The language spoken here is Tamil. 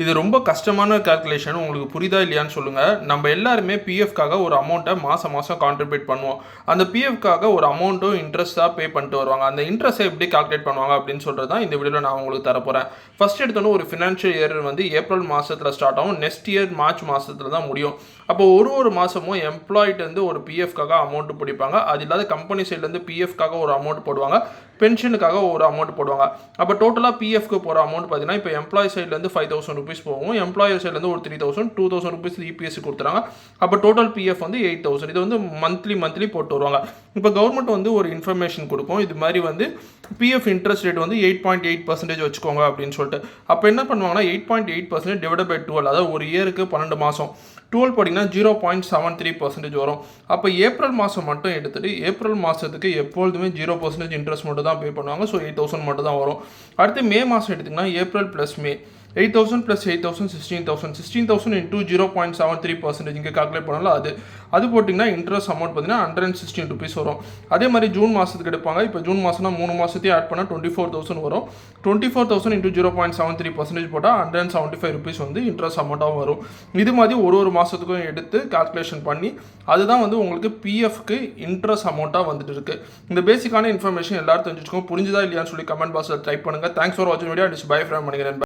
இது ரொம்ப கஷ்டமான கால்குலேஷன். உங்களுக்கு புரியுதா இல்லையான்னு சொல்லுங்கள். நம்ம எல்லாருமே பிஎஃப்காக ஒரு அமௌண்ட்டை மாதம் மாதம் கான்ட்ரிபியூட் பண்ணுவோம். அந்த பிஎஃப்காக ஒரு அமௌண்ட்டும் இன்ட்ரெஸ்ட்டாக பே பண்ணிட்டு வருவாங்க. அந்த இன்ட்ரெஸ்ட்டை எப்படி கால்குலேட் பண்ணுவாங்க அப்படின்னு சொல்கிறது தான் இந்த வீடியோவில் நான் உங்களுக்கு தரப்போகிறேன். ஃபர்ஸ்ட் எடுத்தோன்னே ஒரு ஃபினான்ஷியல் இயர் வந்து ஏப்ரல் மாதத்தில் ஸ்டார்ட் ஆகும். நெக்ஸ்ட் இயர் மார்ச் மாதத்தில் தான் முடியும். அப்போ ஒரு மாதமும் எம்ப்ளாய்ட்டு ஒரு பிஎஃப்காக அமௌண்ட் பிடிப்பாங்க. அது இல்லாத கம்பெனி சைட்லேருந்து பிஎஃப்காக ஒரு அமௌண்ட் போடுவாங்க. பென்ஷனுக்காக ஒரு அமௌண்ட் போடுவாங்க. அப்போ டோட்டலாக பிஎஃப்க்கு போகிற அமௌண்ட் பார்த்தீங்கன்னா இப்போ எம்ப்ளாய் சைட்லேருந்து 5000 ருபீஸ் போகும். எம்ப்ளாயர் சைட்லேருந்து ஒரு 3000 2000 ருபீஸ் இபிஎஸ் கொடுத்துறாங்க. அப்போ டோட்டல் பிஎஃப் வந்து 8000. இது வந்து மந்த்லி போட்டு வருவாங்க. இப்போ கவர்மெண்ட் வந்து ஒரு இன்ஃபர்மேஷன் கொடுக்கும். இது மாதிரி வந்து பிஎஃப் இன்ட்ரெஸ்ட் ரேட் வந்து 8.8% வச்சுக்கோங்க அப்படின்னு சொல்லிட்டு. அப்போ என்ன பண்ணுவாங்கன்னா 8.8% டிவைட் பை 12, அதாவது ஒரு இயருக்கு 12 மாதம் 12 போட்டிங்கன்னா 0.73% வரும். அப்போ ஏப்ரல் மாதம் மட்டும் எடுத்துகிட்டு ஏப்ரல் மாதத்துக்கு எப்பொழுதுமே 0% இன்ட்ரெஸ்ட் மட்டும் தான் பே பண்ணுவாங்க. ஸோ 8000 மட்டும் தான் வரும். அடுத்து மே மாதம் எடுத்திங்கன்னா ஏப்ரல் ப்ளஸ் மே 8000 + 8000 16,000 16,000 into 0.73% இங்கே கால்குலேட் பண்ணாலும் அது போட்டிங்கன்னா இன்ட்ரெஸ்ட் அமௌண்ட் பார்த்தீங்கன்னா 116 ருபீஸ் வரும். அதே மாதிரி ஜூன் மாதத்துக்கு எடுப்பாங்க. இப்போ ஜூன் மாதம்னா 3 மாதத்தையும் ஆட் பண்ணால் 24,000 வரும். 24,000 into 0.73% போட்டால் 175 ருபீஸ் வந்து இன்ட்ரெஸ்ட் அமௌண்ட்டாகவும் வரும். இது மாதிரி ஒரு மாதத்துக்கும் எடுத்து கால்குலேஷன் பண்ணி அதுதான் வந்து உங்களுக்கு பிஎஃப்க்கு இன்ட்ரெஸ்ட் அமௌண்ட்டாக வந்துட்டு இருக்கு. இந்த பேசிக்கான இன்ஃபர்மேஷன் எல்லாரும் தெரிஞ்சுக்கோங்க. புரிஞ்சுதா இல்லையான்னு சொல்லி கமெண்ட் பாக்ஸில் டைப் பண்ணுங்கள். தேங்க்ஸ் ஃபார் வாட்சிங் video. And by from Manikandan.